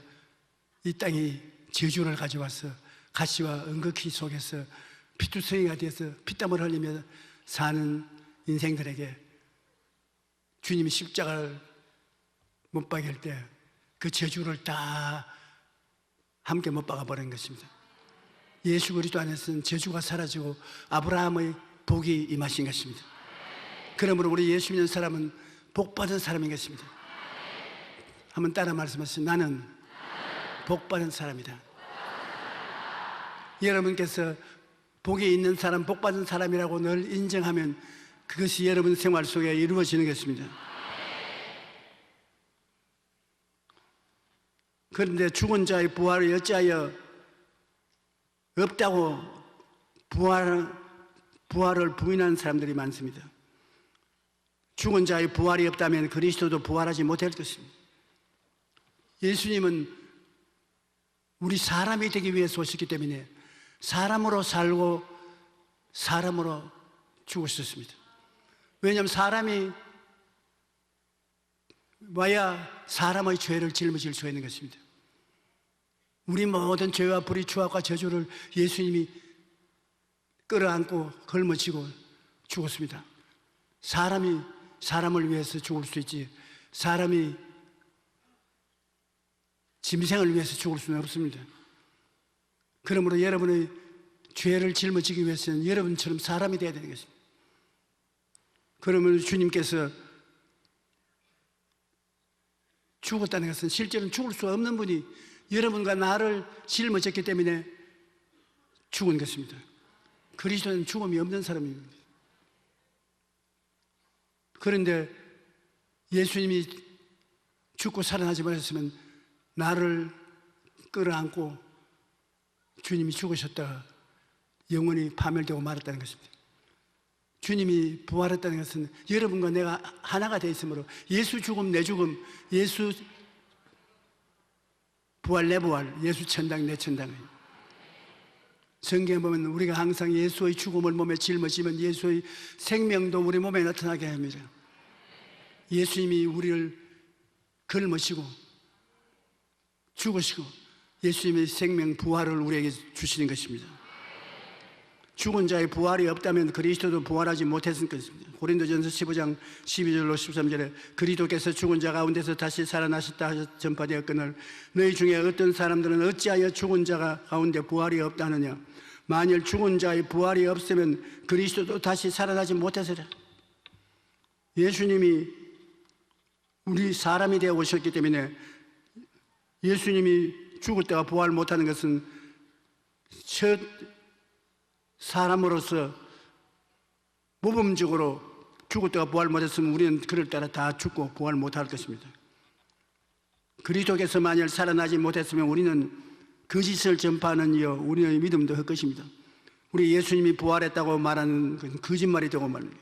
이 땅에 저주를 가져와서 가시와 은극히 속에서 피투성이가 되어서 피땀을 흘리며 사는 인생들에게 주님이 십자가를 못 박일 때 그 저주를 다 함께 못 박아버린 것입니다. 예수 그리스도 안에서는 저주가 사라지고 아브라함의 복이 임하신 것입니다. 그러므로 우리 예수 믿는 사람은 복받은 사람인 것입니다. 한번 따라 말씀하세요. 나는 복받은 사람이다. 여러분께서 복이 있는 사람, 복받은 사람이라고 늘 인정하면 그것이 여러분 생활 속에 이루어지는 것입니다. 그런데 죽은 자의 부활을 어찌하여 없다고 부활을 부인하는 사람들이 많습니다. 죽은 자의 부활이 없다면 그리스도도 부활하지 못할 것입니다. 예수님은 우리 사람이 되기 위해서 오셨기 때문에 사람으로 살고 사람으로 죽으셨습니다. 왜냐하면 사람이 와야 사람의 죄를 짊어질 수 있는 것입니다. 우리 모든 죄와 불의, 추악과 저주를 예수님이 끌어안고 걸머쥐고 죽었습니다. 사람이 사람을 위해서 죽을 수 있지 사람이 짐승을 위해서 죽을 수는 없습니다. 그러므로 여러분의 죄를 짊어지기 위해서는 여러분처럼 사람이 되어야 되는 것입니다. 그러면 주님께서 죽었다는 것은 실제로는 죽을 수 없는 분이 여러분과 나를 짊어졌기 때문에 죽은 것입니다. 그리스도는 죽음이 없는 사람입니다. 그런데 예수님이 죽고 살아나지 말았으면 나를 끌어안고 주님이 죽으셨다가 영원히 파멸되고 말았다는 것입니다. 주님이 부활했다는 것은 여러분과 내가 하나가 되어 있으므로 예수 죽음 내 죽음, 예수 부활 내 부활, 예수 천당 내 천당. 성경에 보면 우리가 항상 예수의 죽음을 몸에 짊어지면 예수의 생명도 우리 몸에 나타나게 합니다. 예수님이 우리를 걸으시고 죽으시고 예수님의 생명 부활을 우리에게 주시는 것입니다. 죽은 자의 부활이 없다면 그리스도도 부활하지 못했을 것입니다. 고린도전서 15장 12절로 13절에 그리스도께서 죽은 자 가운데서 다시 살아나셨다 하여 전파되었거늘 너희 중에 어떤 사람들은 어찌하여 죽은 자 가운데 부활이 없다 하느냐. 만일 죽은 자의 부활이 없으면 그리스도도 다시 살아나지 못했으리라. 예수님이 우리 사람이 되어 오셨기 때문에 예수님이 죽었다가 부활 못하는 것은 첫 사람으로서 모범적으로 죽었다가 부활 못했으면 우리는 그를 따라 다 죽고 부활 못할 것입니다. 그리스도께서 만일 살아나지 못했으면 우리는 거짓을 전파하는 이여 우리의 믿음도 헛것입니다. 우리 예수님이 부활했다고 말하는 것은 거짓말이 되고 말입니다.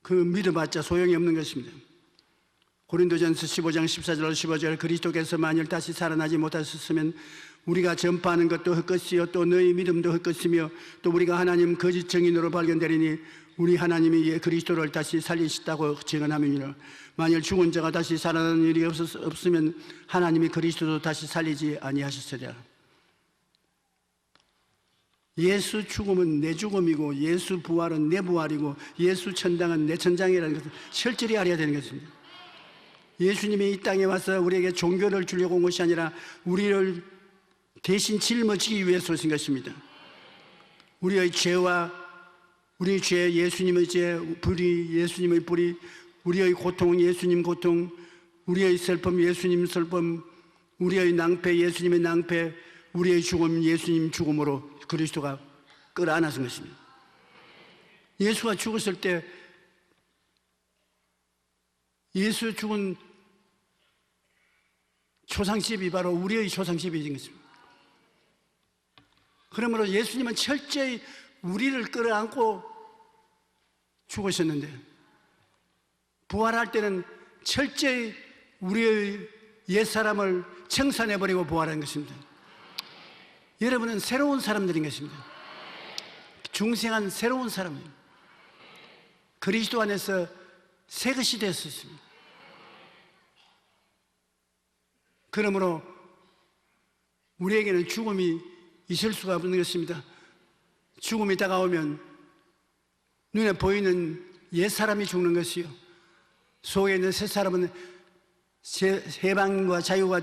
그 믿어봤자 소용이 없는 것입니다. 고린도전서 15장 14절 15절 그리스도께서 만일 다시 살아나지 못하셨으면 우리가 전파하는 것도 헛것이요 또 너희 믿음도 헛것이며 또 우리가 하나님 거짓 증인으로 발견되리니 우리 하나님이 그리스도를 다시 살리셨다고 증언함이니라. 만일 죽은 자가 다시 살아나는 일이 없으면 하나님이 그리스도도 다시 살리지 아니하셨으리라. 예수 죽음은 내 죽음이고 예수 부활은 내 부활이고 예수 천당은 내 천당이라는 것을 철저히 알아야 되는 것입니다. 예수님이 이 땅에 와서 우리에게 종교를 주려고 온 것이 아니라 우리를 대신 짊어지기 위해서 오신 것입니다. 우리의 죄와 우리의 죄, 예수님의 죄, 불의, 예수님의 불의, 우리의 고통, 예수님 고통, 우리의 슬픔, 예수님 슬픔, 우리의 낭패, 예수님의 낭패, 우리의 죽음, 예수님 죽음으로 그리스도가 끌어안으신 것입니다. 예수가 죽었을 때 예수 죽은 초상집이 바로 우리의 초상집이 된 것입니다. 그러므로 예수님은 철저히 우리를 끌어안고 죽으셨는데 부활할 때는 철저히 우리의 옛사람을 청산해버리고 부활한 것입니다. 여러분은 새로운 사람들인 것입니다. 중생한 새로운 사람입니다. 그리스도 안에서 새 것이 되었습니다. 그러므로 우리에게는 죽음이 있을 수가 없는 것입니다. 죽음이 다가오면 눈에 보이는 옛사람이 죽는 것이요 속에 있는 새사람은 해방과 자유가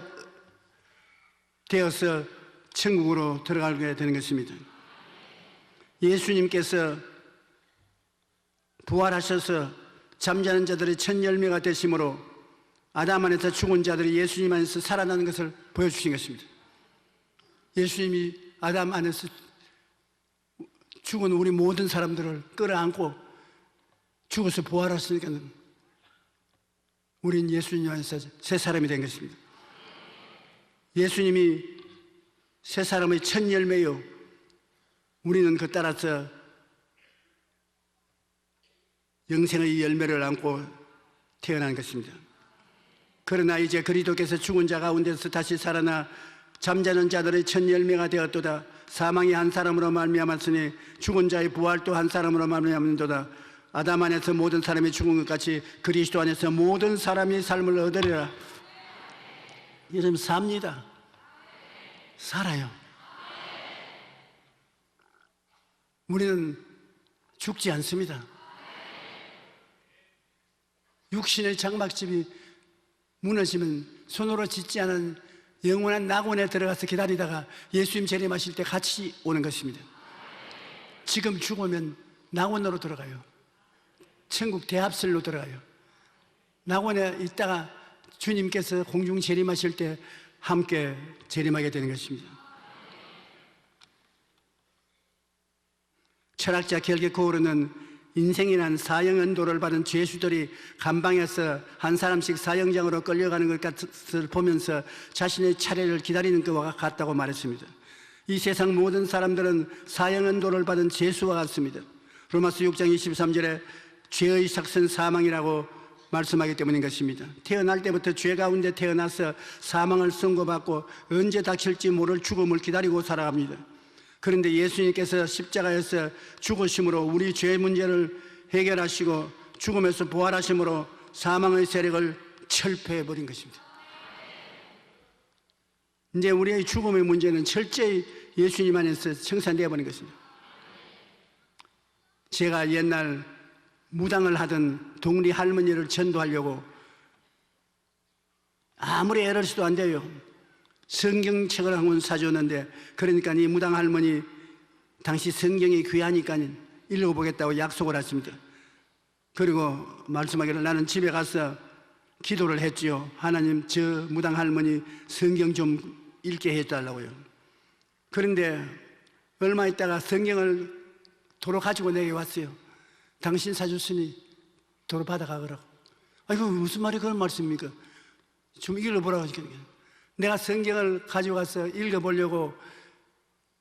되어서 천국으로 들어가게 되는 것입니다. 예수님께서 부활하셔서 잠자는 자들의 첫 열매가 되심으로 아담 안에서 죽은 자들이 예수님 안에서 살아나는 것을 보여주신 것입니다. 예수님이 아담 안에서 죽은 우리 모든 사람들을 끌어안고 죽어서 부활하시니까 우린 예수님 안에서 새 사람이 된 것입니다. 예수님이 새 사람의 첫 열매요 우리는 그 따라서 영생의 열매를 안고 태어난 것입니다. 그러나 이제 그리스도께서 죽은 자 가운데서 다시 살아나 잠자는 자들의 첫 열매가 되었도다. 사망이 한 사람으로 말미암았으니 죽은 자의 부활도 한 사람으로 말미암는도다. 아담 안에서 모든 사람이 죽은 것 같이 그리스도 안에서 모든 사람이 삶을 얻으리라. 여러분 삽니다. 살아요. 우리는 죽지 않습니다. 육신의 장막집이 무너지면 손으로 짓지 않은 영원한 낙원에 들어가서 기다리다가 예수님 재림하실 때 같이 오는 것입니다. 지금 죽으면 낙원으로 들어가요. 천국 대합실로 들어가요. 낙원에 있다가 주님께서 공중 재림하실 때 함께 재림하게 되는 것입니다. 철학자 결계 고흐르는 인생이란 사형언도를 받은 죄수들이 감방에서 한 사람씩 사형장으로 끌려가는 것을 보면서 자신의 차례를 기다리는 것과 같다고 말했습니다. 이 세상 모든 사람들은 사형언도를 받은 죄수와 같습니다. 로마서 6장 23절에 죄의 삭은 사망이라고 말씀하기 때문인 것입니다. 태어날 때부터 죄 가운데 태어나서 사망을 선고받고 언제 닥칠지 모를 죽음을 기다리고 살아갑니다. 그런데 예수님께서 십자가에서 죽으심으로 우리 죄 문제를 해결하시고 죽음에서 부활하심으로 사망의 세력을 철폐해버린 것입니다. 이제 우리의 죽음의 문제는 철저히 예수님 안에서 청산되어 버린 것입니다. 제가 옛날 무당을 하던 동리 할머니를 전도하려고 아무리 애를 써도 안 돼요. 성경책을 한 권 사줬는데, 그러니까 이 무당 할머니 당시 성경이 귀하니까 읽어보겠다고 약속을 했습니다. 그리고 말씀하기를 나는 집에 가서 기도를 했지요. 하나님, 저 무당 할머니 성경 좀 읽게 해달라고요. 그런데 얼마 있다가 성경을 도로 가지고 내게 왔어요. 당신 사줬으니 도로 받아가거라고. 아이고, 무슨 말이 그런 말씀입니까? 좀 읽어보라고 하니까 내가 성경을 가지고 가서 읽어보려고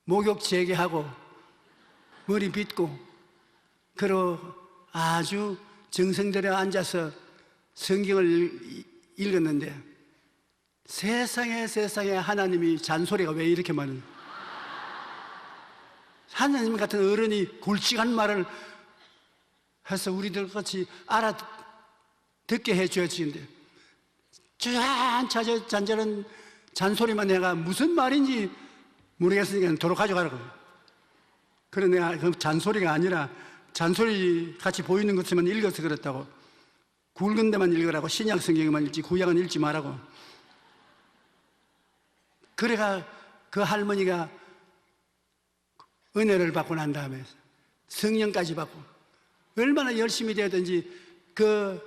목욕 재개하고 머리 빗고 그러 아주 정성들여 앉아서 성경을 읽었는데 세상에 하나님이 잔소리가 왜 이렇게 많은, 하나님 같은 어른이 굵직한 말을 해서 우리들 같이 알아듣게 해줘야지는데 잔잔한 잔소리만 내가 무슨 말인지 모르겠으니까 도로 가져가라고. 그래 내가 그 잔소리가 아니라 잔소리 같이 보이는 것만 읽어서 그렇다고, 굵은 데만 읽으라고, 신약 성경만 읽지 구약은 읽지 말라고. 그래가 그 할머니가 은혜를 받고 난 다음에 성령까지 받고 얼마나 열심히 되었든지 그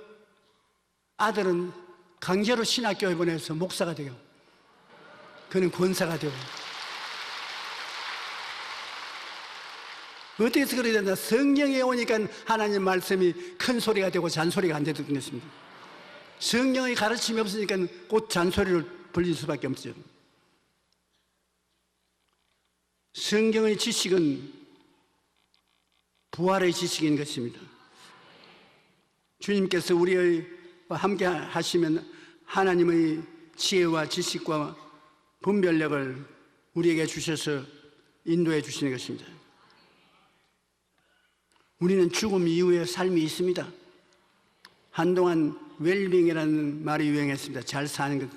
아들은 강제로 신학교에 보내서 목사가 되고 그는 권사가 되고. 어떻게 해서 그래야 된다? 성령에 오니까 하나님 말씀이 큰 소리가 되고 잔소리가 안 되던 것입니다. 성령의 가르침이 없으니까 곧 잔소리를 벌릴 수밖에 없죠. 성경의 지식은 부활의 지식인 것입니다. 주님께서 우리와 함께 하시면 하나님의 지혜와 지식과 분별력을 우리에게 주셔서 인도해 주시는 것입니다. 우리는 죽음 이후의 삶이 있습니다. 한동안 웰빙이라는 말이 유행했습니다. 잘 사는 것.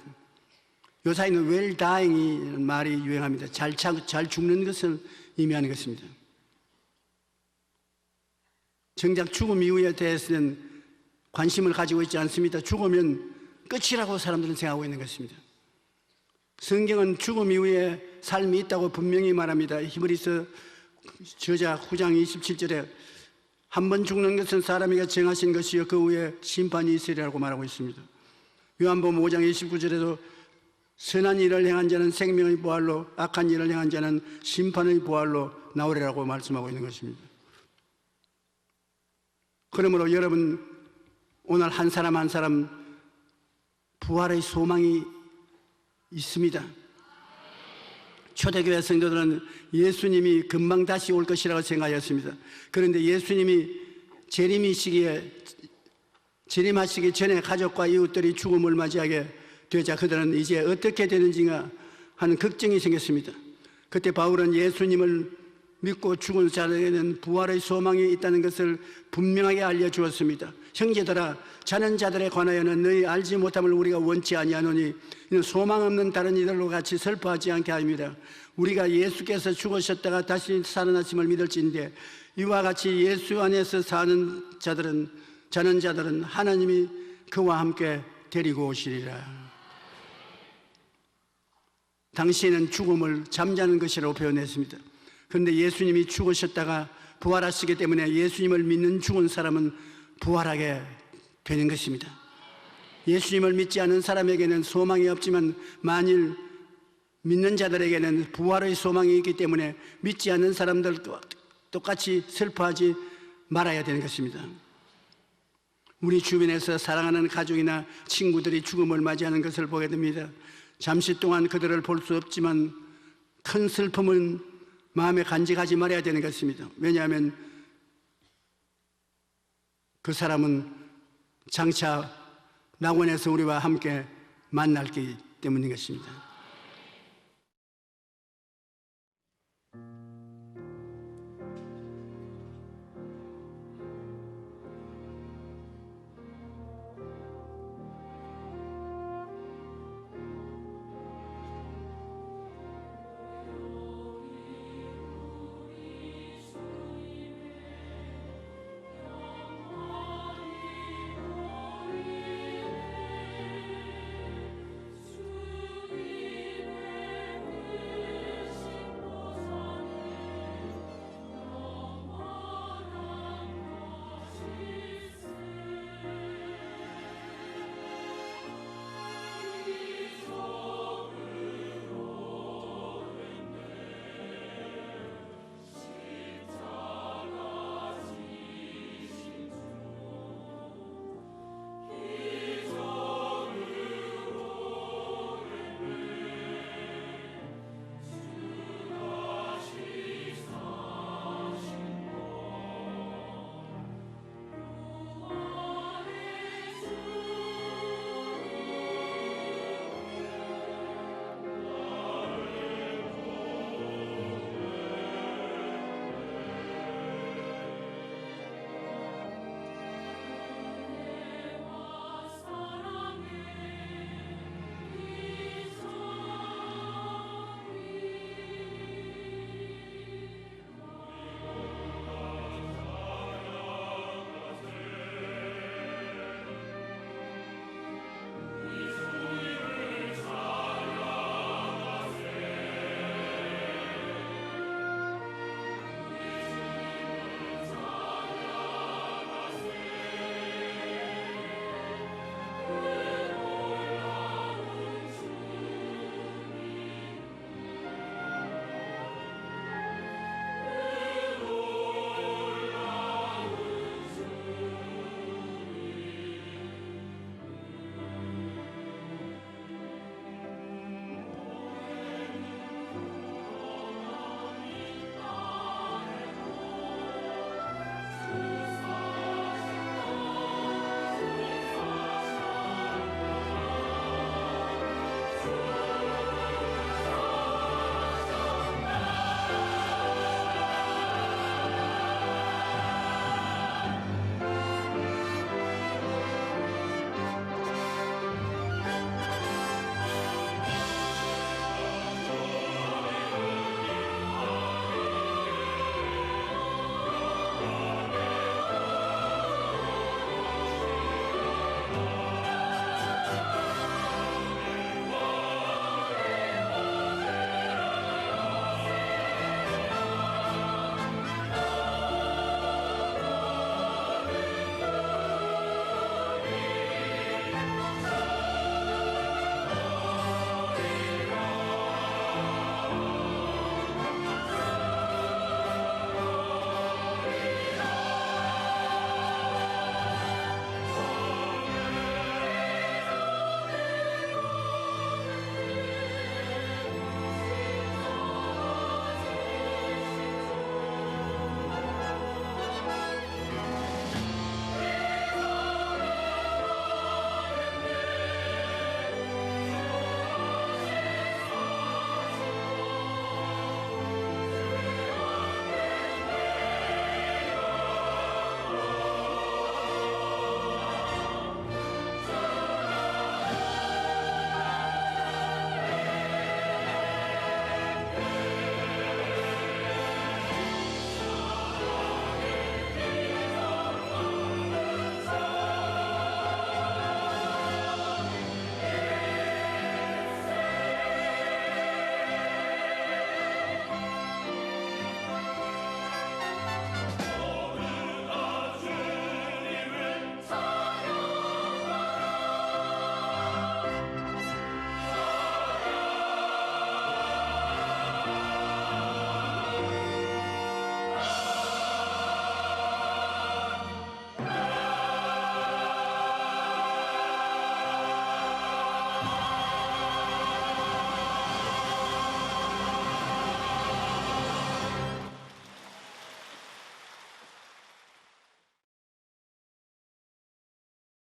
요사이는 웰다잉이라는 말이 유행합니다. 잘 죽는 것을 의미하는 것입니다. 정작 죽음 이후에 대해서는 관심을 가지고 있지 않습니다. 죽으면 끝이라고 사람들은 생각하고 있는 것입니다. 성경은 죽음 이후에 삶이 있다고 분명히 말합니다. 히브리서 저자 9장 27절에 한 번 죽는 것은 사람에게 정하신 것이요 그 후에 심판이 있으리라고 말하고 있습니다. 요한복음 5장 29절에도 선한 일을 행한 자는 생명의 부활로, 악한 일을 행한 자는 심판의 부활로 나오리라고 말씀하고 있는 것입니다. 그러므로 여러분, 오늘 한 사람 한 사람 부활의 소망이 있습니다. 초대교회 성도들은 예수님이 금방 다시 올 것이라고 생각하였습니다. 그런데 예수님이 재림하시기 전에 가족과 이웃들이 죽음을 맞이하게 되자 그들은 이제 어떻게 되는지가 하는 걱정이 생겼습니다. 그때 바울은 예수님을 믿고 죽은 자들에게는 부활의 소망이 있다는 것을 분명하게 알려주었습니다. 형제들아, 자는 자들에 관하여는 너희 알지 못함을 우리가 원치 아니하노니 이는 소망 없는 다른 이들로 같이 슬퍼하지 않게 합니다. 우리가 예수께서 죽으셨다가 다시 살아나심을 믿을지인데 이와 같이 예수 안에서 자는 자들은 하나님이 그와 함께 데리고 오시리라. 당시에는 죽음을 잠자는 것이라고 표현했습니다. 그런데 예수님이 죽으셨다가 부활하시기 때문에 예수님을 믿는 죽은 사람은 부활하게 되는 것입니다. 예수님을 믿지 않은 사람에게는 소망이 없지만 만일 믿는 자들에게는 부활의 소망이 있기 때문에 믿지 않는 사람들도 똑같이 슬퍼하지 말아야 되는 것입니다. 우리 주변에서 사랑하는 가족이나 친구들이 죽음을 맞이하는 것을 보게 됩니다. 잠시 동안 그들을 볼 수 없지만 큰 슬픔은 마음에 간직하지 말아야 되는 것입니다. 왜냐하면 그 사람은 장차 낙원에서 우리와 함께 만났기 때문인 것입니다.